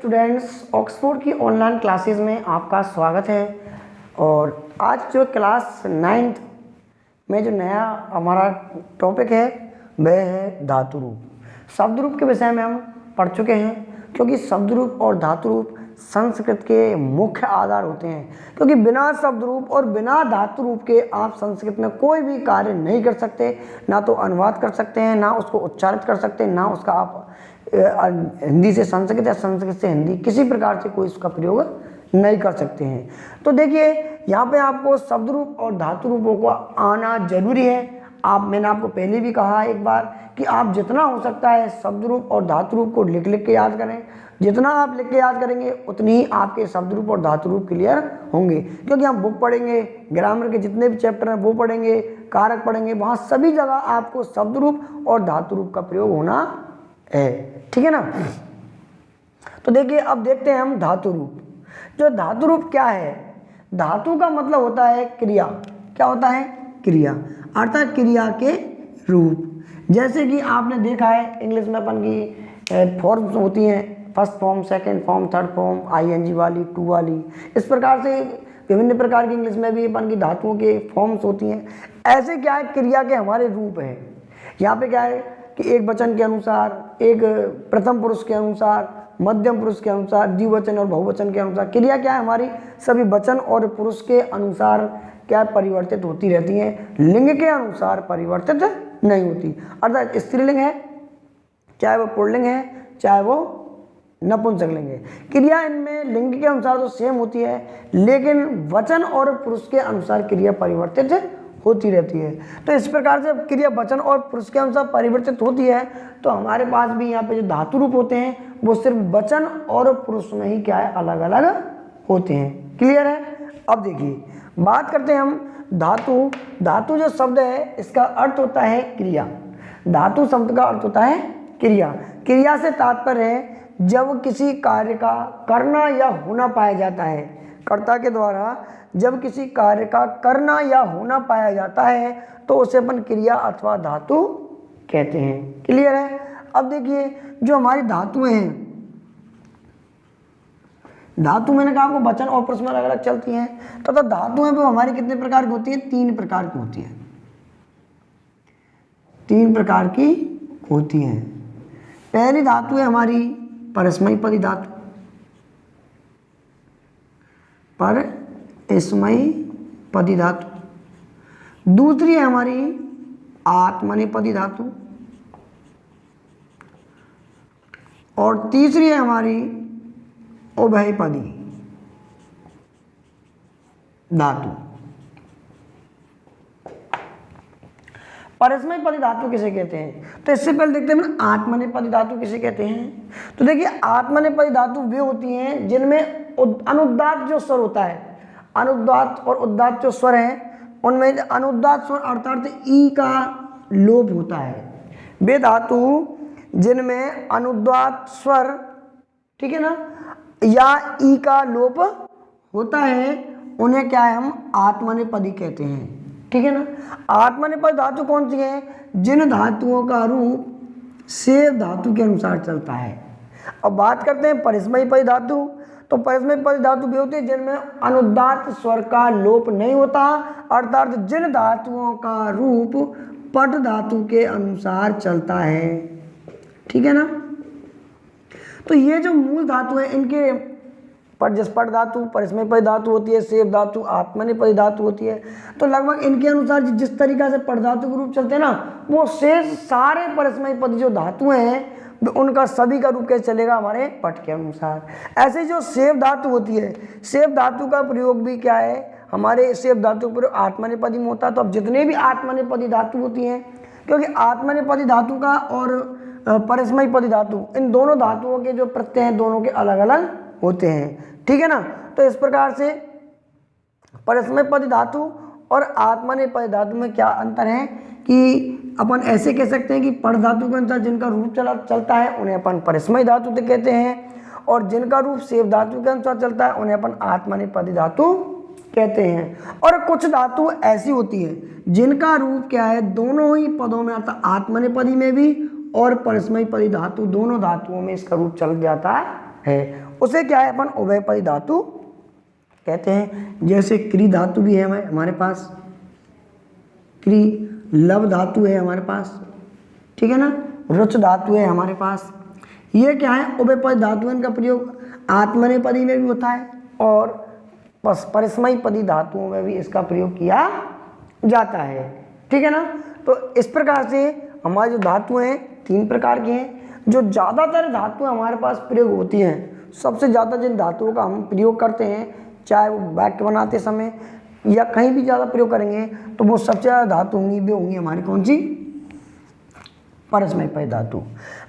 Students, Oxford की online classes में आपका स्वागत है। और आज जो क्लास 9th में जो नया हमारा टॉपिक है वह है धातु रूप। शब्द रूप के विषय में हम पढ़ चुके हैं, क्योंकि शब्द रूप और धातु रूप संस्कृत के मुख्य आधार होते हैं। क्योंकि बिना शब्द रूप और बिना धातु रूप के आप संस्कृत में कोई भी कार्य नहीं कर सकते, ना तो अनुवाद कर सकते हैं, ना उसको उच्चारित कर सकते हैं, ना उसका आप हिंदी से संस्कृत या संस्कृत से हिंदी किसी प्रकार से कोई उसका प्रयोग नहीं कर सकते हैं। तो देखिए, यहाँ पे आपको शब्द रूप और धातु रूपों को आना जरूरी है। मैंने आपको पहले भी कहा एक बार कि आप जितना हो सकता है शब्द रूप और धातु रूप को लिख के याद करें। जितना आप लिख के याद करेंगे उतनी ही आपके शब्द रूप और धातु रूप क्लियर होंगे। क्योंकि हम बुक पढ़ेंगे, ग्रामर के जितने भी चैप्टर हैं वो पढ़ेंगे, कारक पढ़ेंगे, वहाँ सभी जगह आपको शब्द रूप और धातु रूप का प्रयोग होना है। ठीक है ना। तो देखिए, अब देखते हैं हम धातु रूप। जो धातु रूप क्या है? धातु का मतलब होता है क्रिया। क्या होता है? क्रिया, अर्थात क्रिया के रूप। जैसे कि आपने देखा है इंग्लिश में अपन की फॉर्म्स होती हैं, first form, second form, third form, ING वाली, टू वाली, इस प्रकार से विभिन्न प्रकार की इंग्लिश में भी अपन की धातुओं के फॉर्म्स होती हैं। ऐसे क्या है, क्रिया के हमारे रूप हैं। यहाँ पे क्या है कि एक वचन के अनुसार, एक प्रथम पुरुष के अनुसार, मध्यम पुरुष के अनुसार, द्विवचन और बहुवचन के अनुसार क्रिया क्या है हमारी सभी वचन और पुरुष के अनुसार क्या परिवर्तित होती रहती हैं, लिंग के अनुसार परिवर्तित नहीं होती। अर्थात स्त्रीलिंग है चाहे वो पुल्लिंग है, चाहे वो नपुंसकलिंग है, क्रिया इनमें लिंग के अनुसार तो सेम होती है, लेकिन वचन और पुरुष के अनुसार क्रिया परिवर्तित होती रहती है। तो इस प्रकार से क्रिया वचन और पुरुष के अनुसार परिवर्तित होती है। तो हमारे पास भी यहाँ पे जो धातु रूप होते हैं वो सिर्फ वचन और पुरुष में ही क्या है, अलग अलग होते हैं। क्लियर है। अब देखिए, बात करते हैं हम धातु। धातु जो शब्द है इसका अर्थ होता है क्रिया। धातु शब्द का अर्थ होता है क्रिया। क्रिया से तात्पर्य है जब किसी कार्य का करना या होना पाया जाता है, कर्ता के द्वारा जब किसी कार्य का करना या होना पाया जाता है तो उसे अपन क्रिया अथवा धातु कहते हैं। क्लियर है। अब देखिए, जो हमारी धातुएं हैं, धातु मैंने कहा आपको वचन और पुरुष में अलग अलग चलती हैं। तो धातुएं वो हमारी कितने प्रकार की होती है? 3 प्रकार की होती है। 3 प्रकार की होती हैं। पहली धातु है हमारी परस्मैपदी धातु। परस्मैपदी धातु। दूसरी है हमारी आत्मनेपदी धातु। और तीसरी है हमारी उभयपदी धातु। परस्मैपदी धातु किसे कहते हैं? तो इससे पहले देखते हैं आत्मनेपदी धातु किसे कहते हैं। तो देखिए, आत्मनेपदी धातु वे होती हैं जिनमें अनुदात्त जो स्वर होता है, अनुदात्त और उदात्त जो स्वर हैं उनमें अनुदात्त स्वर अर्थात ई का लोप होता है। वे धातु जिनमें अनुदात्त स्वर, ठीक है ना, या ई का लोप होता है उन्हें क्या है, हम आत्मनेपदी कहते हैं। ठीक है ना। आत्मनेपदी धातु कौन सी है? जिन धातुओं का रूप सेव धातु के अनुसार चलता है। अब बात करते हैं परस्मैपदी धातु। तो परस्मैपदी धातु भी होती है जिनमें अनुदात्त स्वर का लोप नहीं होता, अर्थात जिन धातुओं का रूप पट धातु के अनुसार चलता है। ठीक है ना। तो ये जो मूल धातु है इनके पट धातु, परस्मैपदी धातु होती है, सेव धातु, आत्मनेपदी धातु होती है। तो लगभग इनके अनुसार जिस तरीका से पट धातु के रूप चलते हैं ना, वो शेष सारे परस्मैपदी जो धातुएं हैं उनका सभी का रूप कैसे चलेगा, हमारे पट के अनुसार। ऐसे जो सेव धातु होती है, सेव धातु का प्रयोग भी क्या है, हमारे सेव धातु का प्रयोग आत्मनेपदी में होता है। तो अब जितने भी आत्मनेपदी धातु होती हैं, क्योंकि आत्मनेपदी धातु का और परस्मैपदी धातु, इन दोनों धातुओं के जो प्रत्यय हैं दोनों के अलग अलग होते हैं। ठीक है ना। तो इस प्रकार से परस्मैपदी धातु और आत्मनेपदी धातु में क्या अंतर है कि अपन ऐसे कह सकते हैं कि पट धातु के अनुसार जिनका रूप चलता है उन्हें अपन परस्मैपदी धातु कहते हैं, और जिनका रूप सेव धातु के अनुसार चलता है उन्हें अपन आत्मनेपदी धातु कहते हैं। और कुछ धातु ऐसी होती है जिनका रूप क्या है, दोनों ही पदों में अर्थात आत्मनेपदी में भी और परस्मैपदी धातु दोनों धातुओं में इसका रूप चल जाता है। उसे क्या है अपन उभयपदी धातु कहते हैं। जैसे क्री धातु भी है हमारे पास, क्री लव धातु है हमारे पास, ठीक है ना, रुच धातु है हमारे पास। ये क्या है उभयपदी धातु, इनका प्रयोग आत्मनेपदी में भी होता है और परस्मैपदी धातुओं में भी इसका प्रयोग किया जाता है, ठीक है ना। तो इस प्रकार से हमारी जो धातुएं हैं 3 प्रकार की हैं। जो ज़्यादातर धातुएं हमारे पास प्रयोग होती हैं, सबसे ज़्यादा जिन धातुओं का हम प्रयोग करते हैं, चाहे वो वाक्य बनाते समय या कहीं भी ज़्यादा प्रयोग करेंगे, तो वो सबसे ज़्यादा धातु होंगी, वे होंगी हमारी कौन सी, परस्मैपदी धातु।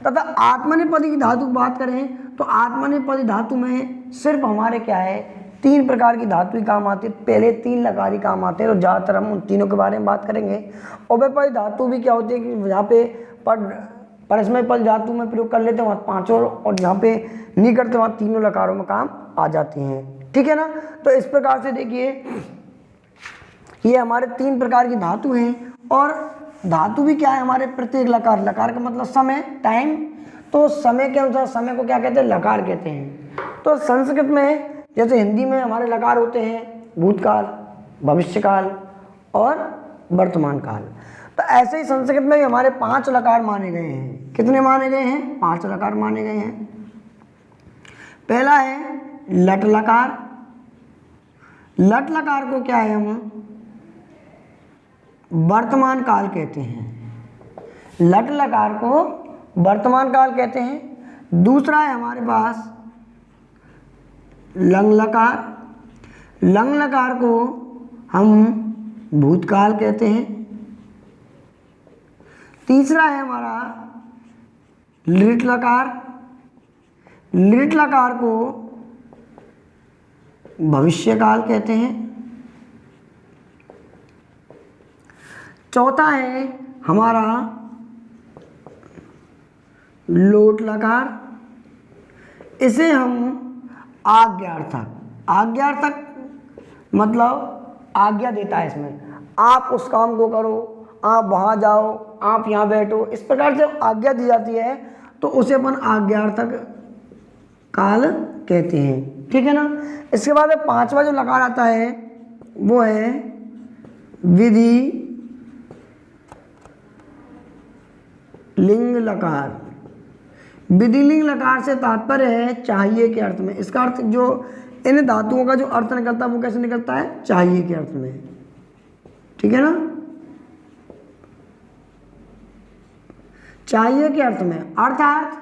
तथा आत्मनेपदी की धातु की बात करें तो आत्मनेपदी धातु में सिर्फ हमारे क्या है 3 प्रकार की धातु ही काम आती है। पहले 3 लकारी काम आते हैं, तो ज़्यादातर हम उन तीनों के बारे में बात करेंगे। उभयपदी धातु भी क्या होती है कि जहाँ पे परस्मैपदी धातु में प्रयोग कर लेते हैं वहाँ 5 और जहाँ पे नहीं करते वहाँ 3 लकारों में काम आ जाती हैं, ठीक है ना। तो इस प्रकार से देखिए ये हमारे 3 प्रकार की धातु हैं। और धातु भी क्या है हमारे प्रत्येक लकार, लकार का मतलब समय, टाइम, तो समय के अनुसार समय को क्या कहते हैं, लकार कहते हैं। तो संस्कृत में जैसे हिंदी में हमारे लकार होते हैं भूतकाल, भविष्यकाल और वर्तमान काल, तो ऐसे ही संस्कृत में भी हमारे 5 लकार माने गए हैं। कितने माने गए हैं, 5 लकार माने गए हैं। पहला है लट लकार। लट लकार को क्या है हम वर्तमान काल कहते हैं। लट लकार को वर्तमान काल कहते हैं। दूसरा है हमारे पास लंग लकार। लंग लकार को हम भूतकाल कहते हैं। तीसरा है हमारा लिट लकार। लिट लकार को भविष्यकाल कहते हैं। चौथा है हमारा लोट लकार। इसे हम आज्ञार्थक, आज्ञार्थक मतलब आज्ञा देता है, इसमें आप उस काम को करो, आप वहाँ जाओ, आप यहाँ बैठो, इस प्रकार से आज्ञा दी जाती है, तो उसे अपन आज्ञार्थक काल कहते हैं, ठीक है ना। इसके बाद 5वां जो लकार आता है वो है विधि लिंग लकार। विधिलिंग लकार से तात्पर्य है चाहिए के अर्थ में। इसका अर्थ जो इन धातुओं का जो अर्थ निकलता है वो कैसे निकलता है, चाहिए के अर्थ में, ठीक है ना, चाहिए के अर्थ में। अर्थात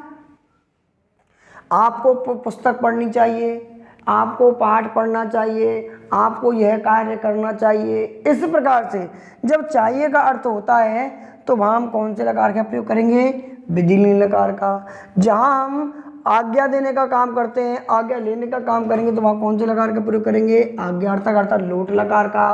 आपको पुस्तक पढ़नी चाहिए, आपको पाठ पढ़ना चाहिए, आपको यह कार्य करना चाहिए। इस प्रकार से जब चाहिए का अर्थ होता है तो वहाँ हम कौन से लकार का प्रयोग करेंगे, विधिलिंग लकार का। जहाँ हम आज्ञा देने का काम करते हैं, आज्ञा लेने का काम करेंगे, तो वहाँ कौन से लकार का प्रयोग करेंगे, आज्ञार्थक अर्थात लोट लकार का।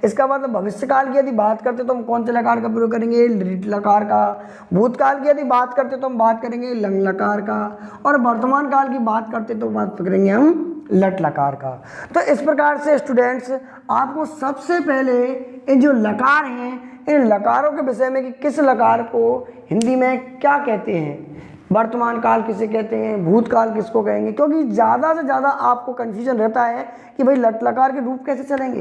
इसका मतलब भविष्यकाल की यदि बात करते तो हम कौन से लकार का प्रयोग करेंगे, लिट लकार का। भूतकाल की यदि बात करते तो हम बात करेंगे लंग लकार का। और वर्तमान काल की बात करते तो बात करेंगे हम लट लकार का। तो इस प्रकार से स्टूडेंट्स आपको सबसे पहले इन जो लकार हैं, इन लकारों के विषय में कि किस लकार को हिंदी में क्या कहते हैं, वर्तमान काल किसे कहते हैं, भूतकाल किसको कहेंगे, क्योंकि ज़्यादा से ज़्यादा आपको कन्फ्यूजन रहता है कि भाई लट लकार के रूप कैसे चलेंगे,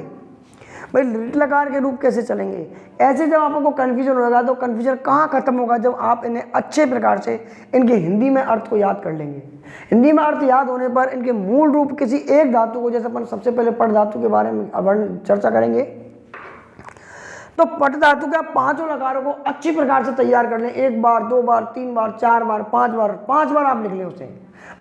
भाई लिट लकार के रूप कैसे चलेंगे। ऐसे जब आपको कन्फ्यूजन होगा तो कन्फ्यूजन कहाँ खत्म होगा, जब आप इन्हें अच्छे प्रकार से इनके हिंदी में अर्थ को याद कर लेंगे। हिंदी में अर्थ याद होने पर इनके मूल रूप किसी एक धातु को, जैसे अपन सबसे पहले पट धातु के बारे में अब चर्चा करेंगे, तो पट धातु के 5 लकारों को अच्छी प्रकार से तैयार कर लें। 1 बार, 2 बार, 3 बार, 4 बार, 5 बार, 5 बार आप लिख लें उसे।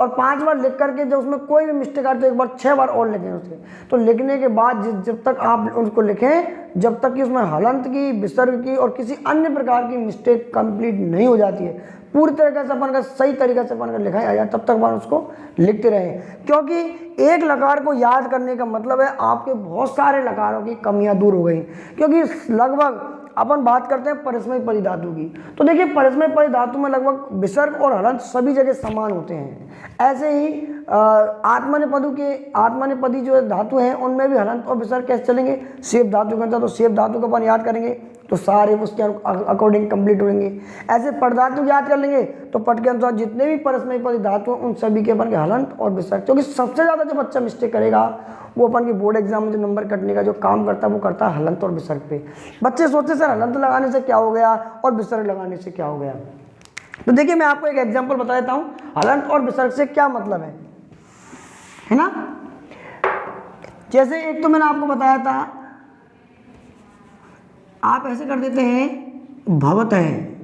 और 5 बार लिख करके जब उसमें कोई भी मिस्टेक आए तो एक बार 6 बार और लिखें उसे। तो लिखने के बाद जब तक आप उसको लिखें, जब तक कि उसमें हलंत की, विसर्ग की और किसी अन्य प्रकार की मिस्टेक कंप्लीट नहीं हो जाती है, पूरी तरीके से अपन का सही तरीके से अपन का लिखा आ जाए, तब तक अपन उसको लिखते रहें। क्योंकि एक लकार को याद करने का मतलब है आपके बहुत सारे लकारों की कमियां दूर हो गई। क्योंकि लगभग अपन बात करते हैं परस्मैपदी धातु की, तो देखिए परस्मैपदी धातु में लगभग विसर्ग और हलंत सभी जगह समान होते हैं। ऐसे ही आत्मनेपदी जो धातु हैं उनमें भी हलंत और विसर्ग कैसे चलेंगे, सेब धातु के अंदर, तो सेब धातु को अपन याद करेंगे तो सारे उसके अकॉर्डिंग कंप्लीट होंगे। ऐसे पट धातु याद कर लेंगे तो पट के अनुसार जितने भी परस्मयी पदी धातु हैं उन सभी के अपन के हलंत और विसर्ग, क्योंकि सबसे ज़्यादा जो बच्चा मिस्टेक करेगा वो अपन के बोर्ड एग्जाम में जो नंबर कटने का जो काम करता है वो करता है हलंत और विसर्ग पे। बच्चे सोचते सर हलंत लगाने से क्या हो गया और विसर्ग लगाने से क्या हो गया। तो देखिए मैं आपको एक एग्जाम्पल बता देता हूँ हलंत और विसर्ग से क्या मतलब है ना। जैसे एक तो मैंने आपको बताया था, आप ऐसे कर देते हैं भवत है,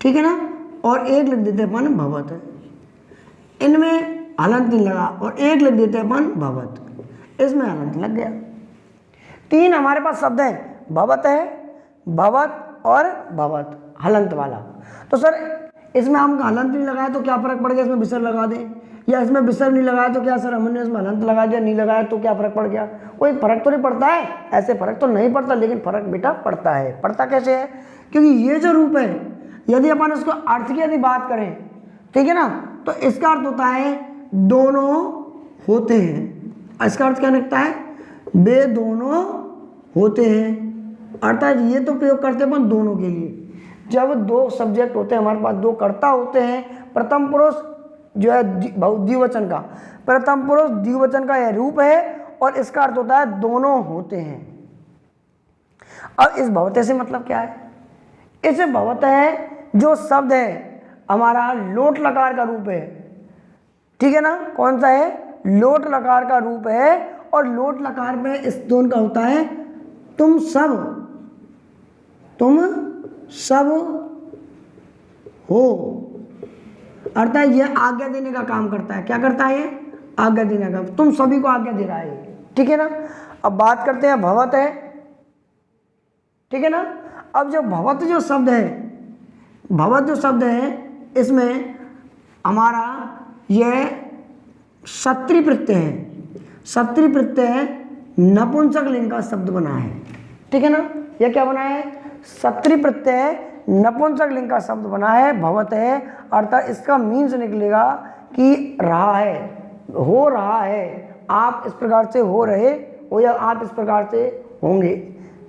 ठीक है ना, और एक लिख देते हैं अपन भवत है, इनमें हलंत नहीं लगा, और एक लिख देते हैं अपन भवत, इसमें हलंत लग गया। तीन हमारे पास शब्द हैं, भवत है, भवत और भवत, हलंत वाला। तो सर इसमें हम हलंत नहीं लगाया तो क्या फर्क पड़ गया, इसमें विसर्ग लगा दें, या इसमें विसर्ग नहीं लगाया तो क्या सर हमने इसमें हलंत लगा दिया, नहीं लगाया तो क्या फर्क पड़ गया। कोई फर्क तो नहीं पड़ता है, ऐसे फर्क तो नहीं पड़ता, लेकिन फर्क बेटा पड़ता है। पड़ता कैसे है, क्योंकि ये जो रूप है यदि अपन इसको अर्थ की यदि बात करें, ठीक है ना, तो इसका अर्थ होता है दोनों होते हैं। इसका अर्थ क्या निकलता है, वे दोनों होते हैं, अर्थात ये तो प्रयोग करते हैं अपन दोनों के लिए। जब दो सब्जेक्ट होते हैं हमारे पास, दो कर्ता होते हैं, प्रथम पुरुष जो है द्विवचन का, प्रथम पुरुष द्विवचन का यह रूप है और इसका अर्थ होता है दोनों होते हैं। अब इस भवते से मतलब क्या है, इस भवत है जो शब्द है हमारा लोट लकार का रूप है, ठीक है ना, कौन सा है, लोट लकार का रूप है, और लोट लकार में इस दोनों का होता है तुम सब हो, अर्थात यह आज्ञा देने का काम करता है। क्या करता है, ये आज्ञा देने का, तुम सभी को आज्ञा दे रहा है, ठीक है ना। अब बात करते हैं भवत है, ठीक है ना। अब जो भवत जो शब्द है, भवत जो शब्द है इसमें हमारा यह क्षत्रिय प्रत्यय है, क्षत्रिय प्रत्यय नपुंसक लिंग का शब्द बना है, ठीक है ना। यह क्या बना है, क्षत्रिय प्रत्यय नपुंसक लिंग का शब्द बना है, भवत है, अर्थात इसका मीन्स निकलेगा कि रहा है, हो रहा है, आप इस प्रकार से हो रहे हो या आप इस प्रकार से होंगे,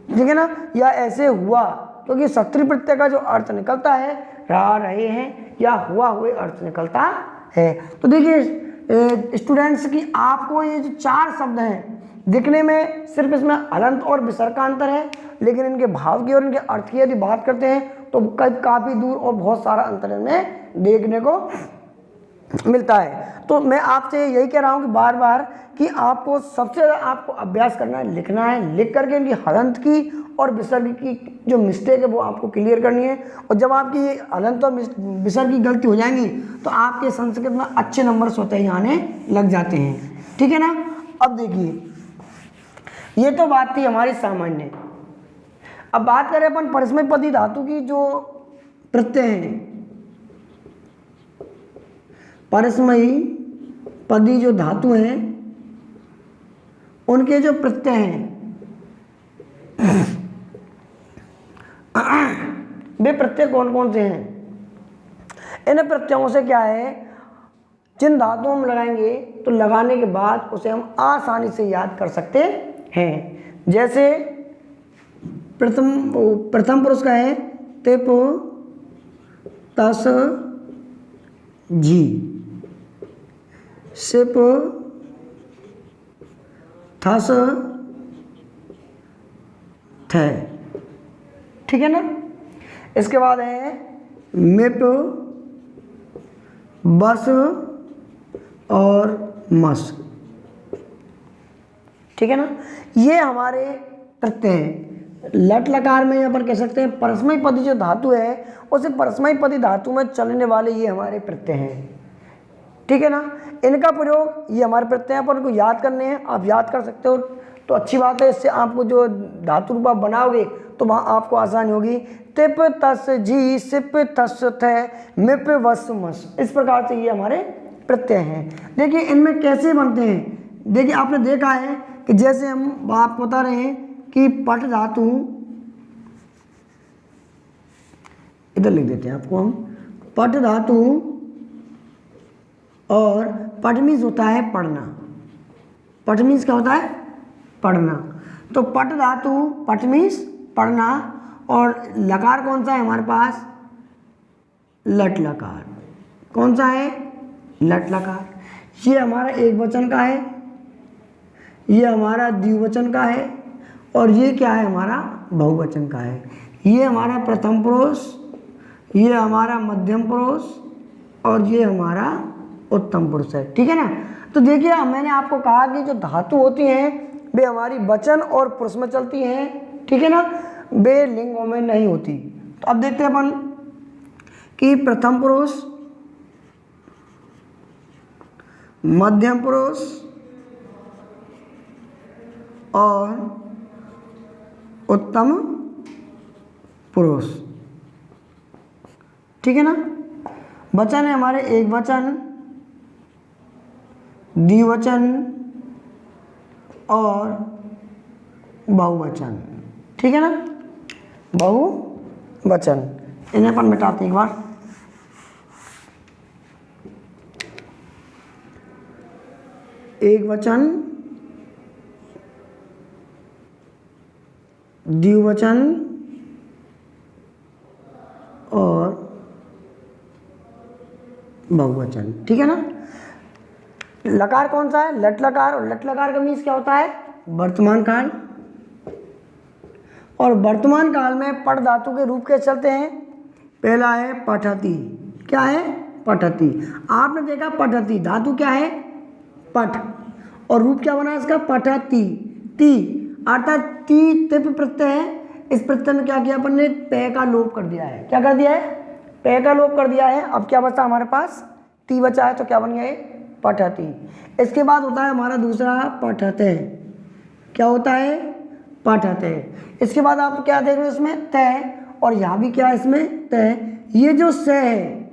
ठीक है ना, या ऐसे हुआ, क्योंकि क्षत्रिय प्रत्यय का जो अर्थ निकलता है रहा रहे हैं या हुआ हुए अर्थ निकलता है। तो देखिए स्टूडेंट्स की आपको ये जो चार शब्द हैं दिखने में सिर्फ इसमें हलंत और विसर्ग का अंतर है, लेकिन इनके भाव की और इनके अर्थ की यदि बात करते हैं तो काफ़ी दूर और बहुत सारा अंतर इनमें देखने को मिलता है। तो मैं आपसे यही कह रहा हूँ कि बार बार कि आपको सबसे ज़्यादा आपको अभ्यास करना है, लिखना है, लिख करके इनकी हलंत की और विसर्ग की जो मिस्टेक है वो आपको क्लियर करनी है। और जब आपकी हलंत और विसर्ग की गलती हो जाएंगी तो आपके संस्कृत में अच्छे नंबर स्वतः ही आने लग जाते हैं, ठीक है ना। अब देखिए ये तो बात थी हमारी सामान्य। अब बात करें अपन परस्मय पदी धातु की जो प्रत्यय हैं, परस्मयी पदी जो धातु हैं उनके जो प्रत्यय हैं वे प्रत्यय कौन कौन से हैं। इन प्रत्ययों से क्या है, जिन धातुओं में लगाएंगे तो लगाने के बाद उसे हम आसानी से याद कर सकते हैं। जैसे प्रथम पुरुष का है तिप तस जी, सिप थस थ, ठीक है ना। इसके बाद है मिप बस और मस, ठीक है ना। ये हमारे प्रत्यय हैं। लट लकार में अपन कह सकते हैं परस्मयी पदी जो धातु है उसे परस्मयी पदी धातु में चलने वाले ये हमारे प्रत्यय हैं, ठीक है ना। इनका प्रयोग ये हमारे प्रत्यय पर उनको याद करने हैं, आप याद कर सकते हो तो अच्छी बात है। इससे आपको जो धातु रूप आप बनाओगे तो वहाँ आपको आसानी होगी। तिप तस जी, सिप थस थ, मिप वस मस, इस प्रकार से ये हमारे प्रत्यय हैं। देखिए इनमें कैसे बनते हैं, देखिए आपने देखा है कि जैसे हम आपको बता रहे हैं कि पट धातु, इधर लिख देते हैं आपको हम, पट धातु और पट मीन्स होता है पढ़ना, पट मीन्स क्या होता है, पढ़ना। तो पट धातु पट मीन्स पढ़ना और लकार कौन सा है हमारे पास, लट लकार। कौन सा है, लट लकार। ये हमारा एक वचन का है, ये हमारा द्विवचन का है, और ये क्या है हमारा बहुवचन का है। ये हमारा प्रथम पुरुष, ये हमारा मध्यम पुरुष, और ये हमारा उत्तम पुरुष है। ठीक है ना। तो देखिए मैंने आपको कहा कि जो धातु होती हैं वे हमारी वचन और पुरुष में चलती हैं। ठीक है ना, वे लिंगों में नहीं होती। तो अब देखते हैं अपन कि प्रथम पुरुष, मध्यम पुरुष और उत्तम पुरुष। ठीक है ना। वचन है हमारे एक वचन, द्विवचन और बहुवचन। ठीक है ना, बहुवचन। इन्हें अपन मिटाते हैं एक बार। एक वचन, द्विवचन और बहुवचन। ठीक है ना। लकार कौन सा है, लट लकार। और लट लकार का मीन्स क्या होता है, वर्तमान काल। और वर्तमान काल में पठ धातु के रूप के चलते हैं। पहला है पठति। क्या है, पठति। आपने देखा पठति धातु क्या है, पठ, और रूप क्या बना इसका, पठति। ती अर्थात ती तिप प्रत्यय है। इस प्रत्यय में क्या किया अपन ने, पे का लोप कर दिया है। क्या कर दिया है, पे का लोप कर दिया है। अब क्या बचा हमारे पास, ती बचा है, तो क्या बन गया है, पठति। इसके बाद होता है हमारा दूसरा पठते। क्या होता है, पठते। इसके बाद आप क्या देख रहे हो इसमें, तय, और यहाँ भी क्या है इसमें, तय। ये जो स है,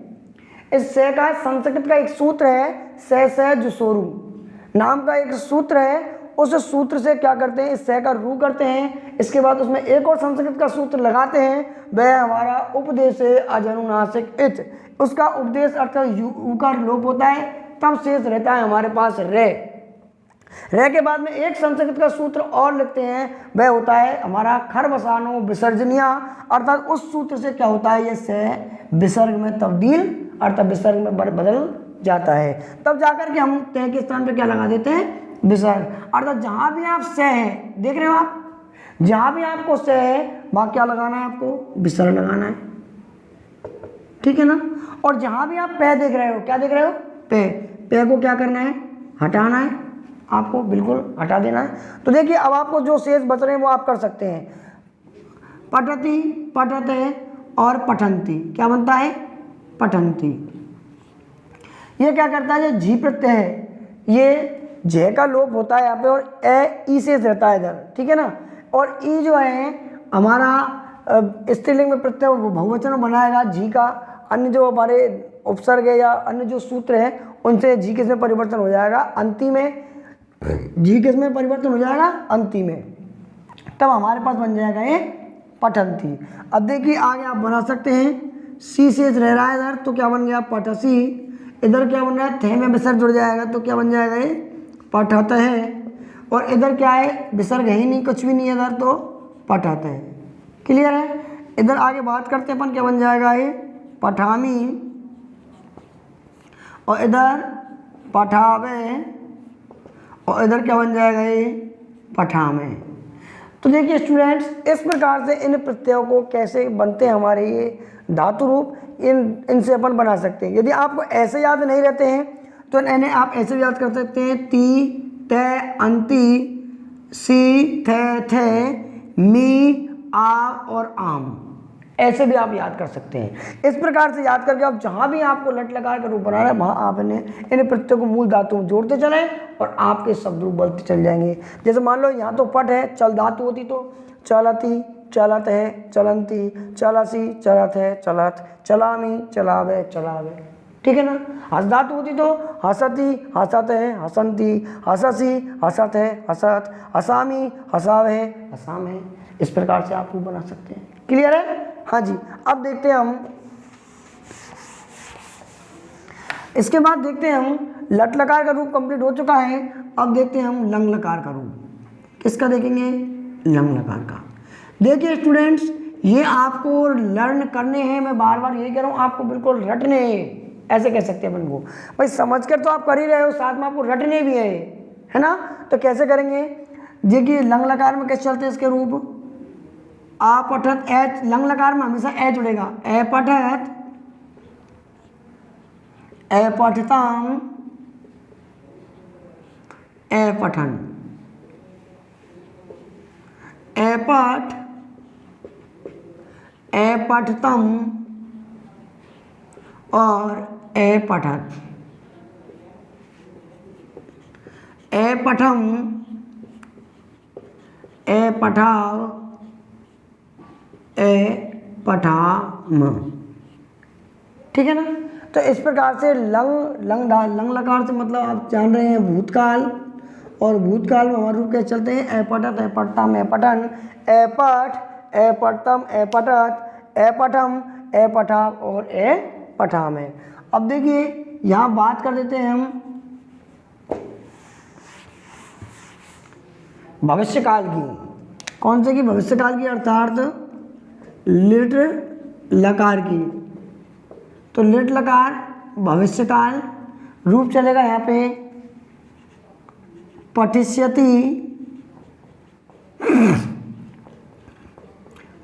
इस स का संस्कृत का एक सूत्र है, स जुसोरु नाम का एक सूत्र है। उस सूत्र से क्या करते हैं, इस स का रू करते हैं। इसके बाद उसमें एक और संस्कृत का सूत्र लगाते हैं, वह हमारा उपदेश है अजनुनासिक इच। उसका उपदेश अर्थात यू का लोप होता है, तब शेष रहता है हमारे पास रे। रे के बाद में एक संस्कृत का सूत्र और लिखते हैं, वह होता है हमारा खरवसानो विसर्जनिया। अर्थात उस सूत्र से क्या होता है, ये स विसर्ग में तब्दील अर्थात विसर्ग में बदल जाता है। तब जाकर के हम तय के स्थान पर क्या लगा देते हैं, विसर्ग। अर्थात जहाँ भी आप स है, देख रहे हो आप, जहाँ भी आपको स है वहाँ क्या लगाना है, आपको विसर्ग लगाना है। ठीक है ना। और जहाँ भी आप पे देख रहे हो, क्या देख रहे हो, पे, पे को क्या करना है, हटाना है, आपको बिल्कुल हटा देना है। तो देखिए अब आपको जो शेष बच रहे हैं वो आप कर सकते हैं। पठति, पठते और पठंती। क्या बनता है, पठंती। ये क्या करता है, ये जी प्रत्यय है, ये जय का लोप होता है यहाँ पे, और ए ई से रहता है इधर। ठीक है ना। और ई जो है हमारा स्त्रीलिंग में प्रत्यय वो बहुवचन बनाएगा जी का। अन्य जो हमारे उपसर्ग है या अन्य जो सूत्र है उनसे जी किस में परिवर्तन हो जाएगा, अंति में। जी किस में परिवर्तन हो जाएगा, अंति में। तब हमारे पास बन जाएगा ये पठंती। अब देखिए आगे आप बना सकते हैं, सी शेष रह रहा है इधर, तो क्या बन गया, पठसी। इधर क्या बन रहा है, थे में विसर्ग जुड़ जाएगा, तो क्या बन जाएगा, ये पठत है। और इधर क्या है, विसर्ग है ही नहीं, कुछ भी नहीं है इधर, तो पठत है। क्लियर है। इधर आगे बात करते हैं अपन, क्या बन जाएगा, ये पठामी। और इधर पठावे, और इधर क्या बन जाएगा, ये पठामे। तो देखिए स्टूडेंट्स, इस प्रकार से इन प्रत्ययों को कैसे बनते हैं हमारे ये धातु रूप, इनसे अपन बना सकते हैं। यदि आपको ऐसे याद नहीं रहते हैं तो इन्हें आप ऐसे याद कर सकते हैं, ती, ते, अंति, सी, थे, मी, आ और आम। ऐसे भी आप याद कर सकते हैं। इस प्रकार से याद करके आप जहाँ भी आपको लट लकार का रूप बना रहा है वहाँ आप इन प्रत्ययों को मूल धातु में जोड़ते चलें और आपके शब्द रूप बनते चल जाएंगे। जैसे मान लो यहाँ तो पट है, चल धातु होती तो चलती, चलत है, चलंती, चलसी, चलत है, चलत, चलामी, चलावे, चलावे। ठीक है ना। हस धातु होती तो हसती, हसत है, हसंती, हससी, हसत है, हसत, हसामी, हसावे, हसाम है। इस प्रकार से आप रूप बना सकते हैं। क्लियर है। हाँ जी। अब देखते हैं हम, इसके बाद देखते हैं हम लट लकार का रूप कंप्लीट हो चुका है। अब देखते हैं हम लंग लकार का रूप। किसका देखेंगे, लंग लकार का। देखिए स्टूडेंट्स, ये आपको लर्न करने हैं, मैं बार बार यही कह रहा हूँ, आपको बिल्कुल रटने हैं, ऐसे कह सकते हैं अपन को। भाई समझकर तो आप कर ही रहे हो, साथ में आपको रटने भी है ना। तो कैसे करेंगे, देखिए लंग लकार में कैसे चलते हैं इसके रूप, आ पठत एच, लंग लकार में हमेशा एच उड़ेगा, ए पठत, ए पठताम, ए पठन, ए पठ, ए पठतम और ए पठत, ए पठम, ए पठाव, ए पठाम। ठीक है ना। तो इस प्रकार से लंग लकार से मतलब आप जान रहे हैं भूतकाल, और भूतकाल में हमारे रूप कैसे चलते हैं, ए पठत, ए पठतम, ए पठन, ए पठ, ए पठतम, ए पठत, ए पठम, ए पठाव और ए पठाम है। अब देखिए यहाँ बात कर देते हैं हम भविष्यकाल की। कौन से की, भविष्यकाल की, अर्थात लिट लकार की। तो लिट लकार भविष्यकाल, रूप चलेगा यहाँ पे पठिष्यति,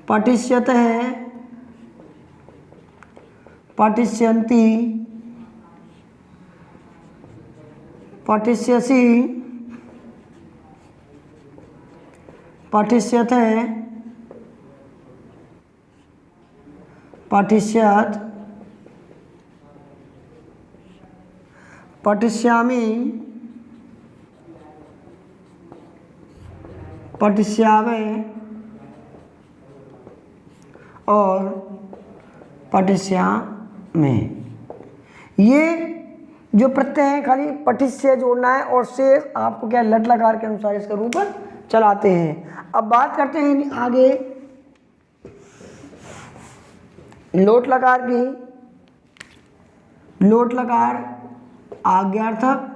पठिष्यत है, पठिष्यन्ति, पठिष्यसि, पठिष्यते, पठिष्यत, पठिष्यामि, पठिष्यावे और पठिष्यामि। ये जो प्रत्यय हैं खाली पठिष्य जोड़ना है और से आपको क्या लट लकार के अनुसार इसका रूप चलाते हैं। अब बात करते हैं आगे लोट लकार की। लोट लकार आज्ञार्थक,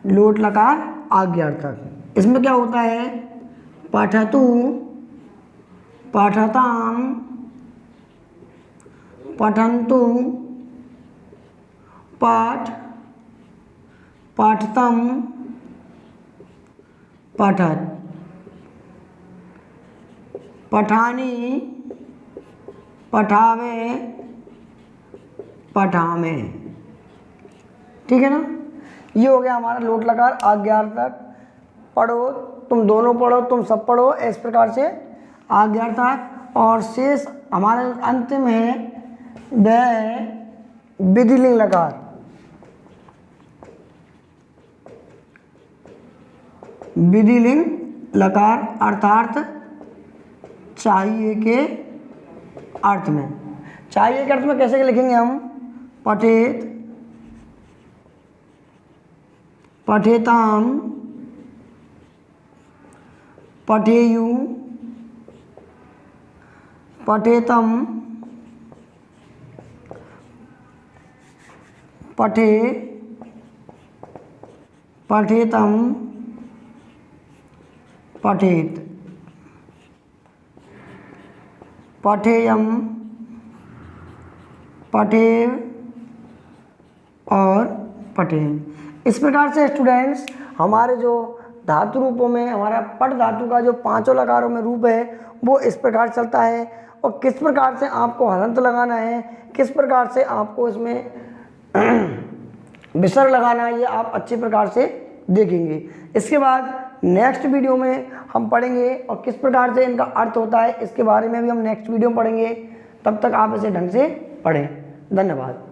लोट लकार आज्ञार्थक। इसमें क्या होता है, पठतु, पठताम, पठन्तु, पाठ, पाठतम, पठत, पठानी, पठावे, पठामे। ठीक है ना। ये हो गया हमारा लोट लकार आज्ञार्थक। पढ़ो, तुम दोनों पढ़ो, तुम सब पढ़ो इस प्रकार से आज्ञार्थक। और शेष हमारे अंतिम है वह विधिलिंग लकार। विधिलिंग लकार अर्थात चाहिए के अर्थ में। चाहिए के अर्थ में कैसे लिखेंगे हम, पठेत, पठेताम, पठेयु, पठेतम, पठे, पठेतम, पठेत, पठेयम, पठेव और पठेम। इस प्रकार से स्टूडेंट्स हमारे जो धातु रूपों में हमारा पट धातु का जो पांचों लकारों में रूप है वो इस प्रकार चलता है। और किस प्रकार से आपको हलंत लगाना है, किस प्रकार से आपको इसमें विसर्ग लगाना है, ये आप अच्छी प्रकार से देखेंगे। इसके बाद नेक्स्ट वीडियो में हम पढ़ेंगे और किस प्रकार से इनका अर्थ होता है इसके बारे में भी हम नेक्स्ट वीडियो में पढ़ेंगे। तब तक आप इसे ढंग से पढ़ें। धन्यवाद।